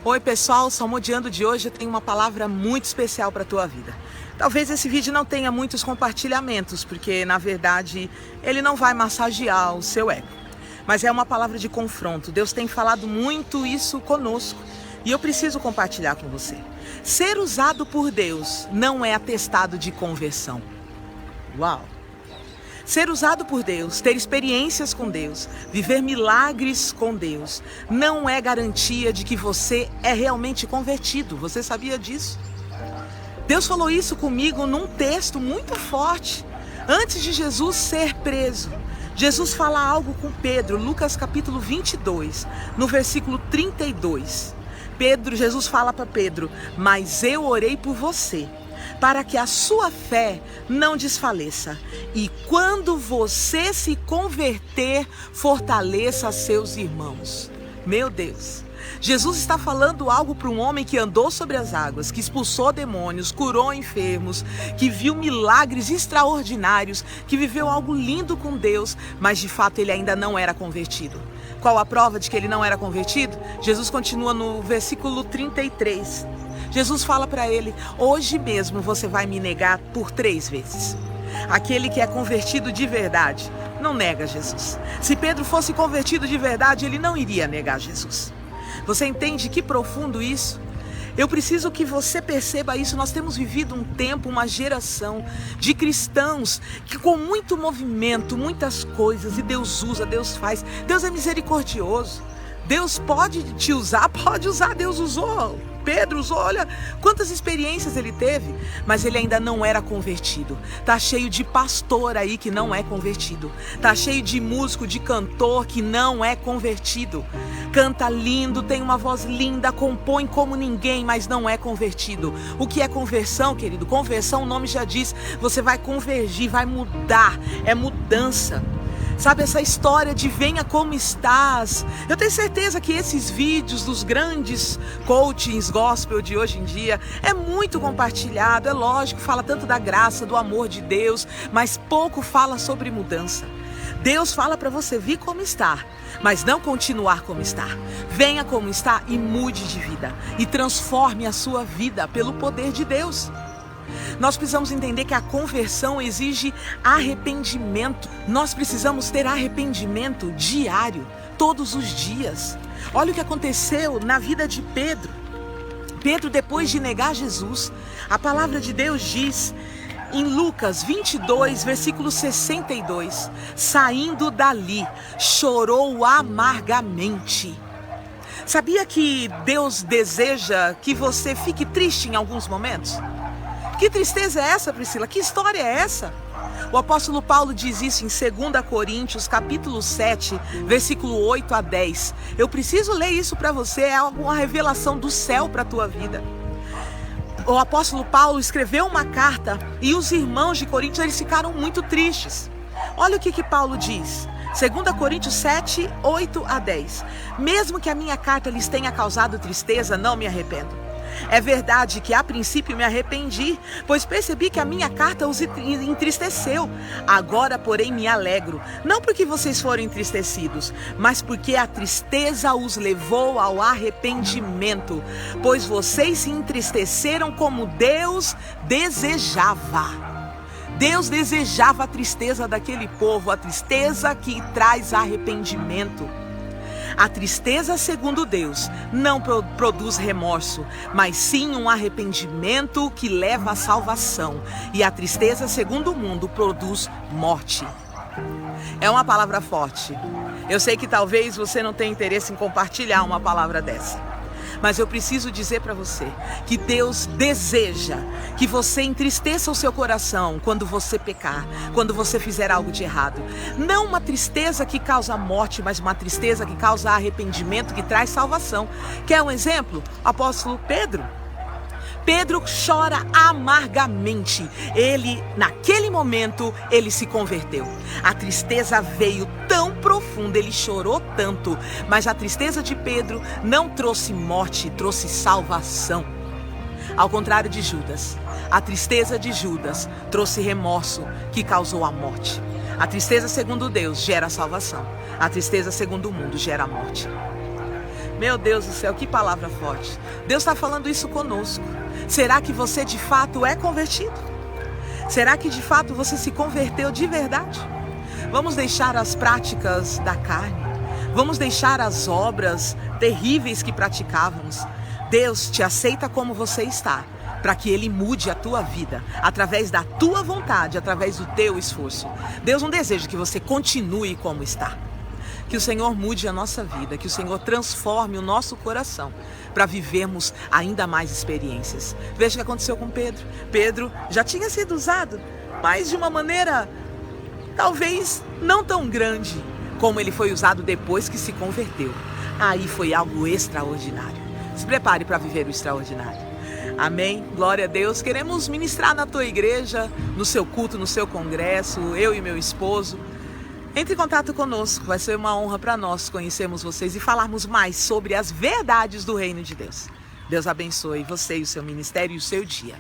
Oi pessoal, o Salmodiando de hoje tem uma palavra muito especial para a tua vida. Talvez esse vídeo não tenha muitos compartilhamentos, porque na verdade ele não vai massagear o seu ego. Mas é uma palavra de confronto. Deus tem falado muito isso conosco e eu preciso compartilhar com você. Ser usado por Deus não é atestado de conversão. Uau! Ser usado por Deus, ter experiências com Deus, viver milagres com Deus, não é garantia de que você é realmente convertido. Você sabia disso? Deus falou isso comigo num texto muito forte. Antes de Jesus ser preso, Jesus fala algo com Pedro, Lucas capítulo 22, no versículo 32. Jesus fala para Pedro: mas eu orei por você, para que a sua fé não desfaleça. E quando você se converter, fortaleça seus irmãos. Meu Deus! Jesus está falando algo para um homem que andou sobre as águas, que expulsou demônios, curou enfermos, que viu milagres extraordinários, que viveu algo lindo com Deus, mas de fato ele ainda não era convertido. Qual a prova de que ele não era convertido? Jesus continua no versículo 33. Jesus fala para ele: hoje mesmo você vai me negar por 3 vezes. Aquele que é convertido de verdade não nega Jesus. Se Pedro fosse convertido de verdade, ele não iria negar Jesus. Você entende que profundo isso? Eu preciso que você perceba isso. Nós temos vivido um tempo, uma geração de cristãos que com muito movimento, muitas coisas, e Deus usa, Deus faz. Deus é misericordioso. Deus pode te usar, pode usar. Deus usou Pedro, usou, olha quantas experiências ele teve, mas ele ainda não era convertido. Tá cheio de pastor aí que não é convertido. Tá cheio de músico, de cantor que não é convertido. Canta lindo, tem uma voz linda, compõe como ninguém, mas não é convertido. O que é conversão, querido? Conversão, o nome já diz, você vai convergir, vai mudar, é mudança. Sabe, essa história de venha como estás. Eu tenho certeza que esses vídeos dos grandes coachings gospel de hoje em dia é muito compartilhado. É lógico, fala tanto da graça, do amor de Deus, mas pouco fala sobre mudança. Deus fala para você vir como está, mas não continuar como está. Venha como está e mude de vida. E transforme a sua vida pelo poder de Deus. Nós precisamos entender que a conversão exige arrependimento. Nós precisamos ter arrependimento diário, todos os dias. Olha o que aconteceu na vida de Pedro. Pedro, depois de negar Jesus, a palavra de Deus diz em Lucas 22, versículo 62, saindo dali, chorou amargamente. Sabia que Deus deseja que você fique triste em alguns momentos? Que tristeza é essa, Priscila? Que história é essa? O apóstolo Paulo diz isso em 2 Coríntios, capítulo 7, versículo 8 a 10. Eu preciso ler isso para você, é uma revelação do céu para a tua vida. O apóstolo Paulo escreveu uma carta e os irmãos de Coríntios eles ficaram muito tristes. Olha o que Paulo diz. 2 Coríntios 7, 8 a 10. Mesmo que a minha carta lhes tenha causado tristeza, não me arrependo. É verdade que a princípio me arrependi, pois percebi que a minha carta os entristeceu. Agora, porém, me alegro, não porque vocês foram entristecidos, mas porque a tristeza os levou ao arrependimento, pois vocês se entristeceram como Deus desejava. Deus desejava a tristeza daquele povo, a tristeza que traz arrependimento. A tristeza, segundo Deus, não produz remorso, mas sim um arrependimento que leva à salvação. E a tristeza, segundo o mundo, produz morte. É uma palavra forte. Eu sei que talvez você não tenha interesse em compartilhar uma palavra dessa. Mas eu preciso dizer para você que Deus deseja que você entristeça o seu coração quando você pecar, quando você fizer algo de errado. Não uma tristeza que causa morte, mas uma tristeza que causa arrependimento, que traz salvação. Quer um exemplo? Apóstolo Pedro. Pedro chora amargamente. Naquele momento, ele se converteu. A tristeza veio tão profunda, ele chorou tanto, mas a tristeza de Pedro não trouxe morte, trouxe salvação. Ao contrário de Judas, a tristeza de Judas trouxe remorso que causou a morte. A tristeza segundo Deus gera salvação. A tristeza segundo o mundo gera morte. Meu Deus do céu, que palavra forte. Deus está falando isso conosco. Será que você de fato é convertido? Será que de fato você se converteu de verdade? Vamos deixar as práticas da carne. Vamos deixar as obras terríveis que praticávamos. Deus te aceita como você está, para que Ele mude a tua vida, através da tua vontade, através do teu esforço. Deus não deseja que você continue como está. Que o Senhor mude a nossa vida, que o Senhor transforme o nosso coração, para vivermos ainda mais experiências. Veja o que aconteceu com Pedro. Pedro já tinha sido usado, mas de uma maneira talvez não tão grande como ele foi usado depois que se converteu. Aí foi algo extraordinário. Se prepare para viver o extraordinário. Amém? Glória a Deus. Queremos ministrar na tua igreja, no seu culto, no seu congresso, eu e meu esposo. Entre em contato conosco, vai ser uma honra para nós conhecermos vocês e falarmos mais sobre as verdades do reino de Deus. Deus abençoe você e o seu ministério e o seu dia.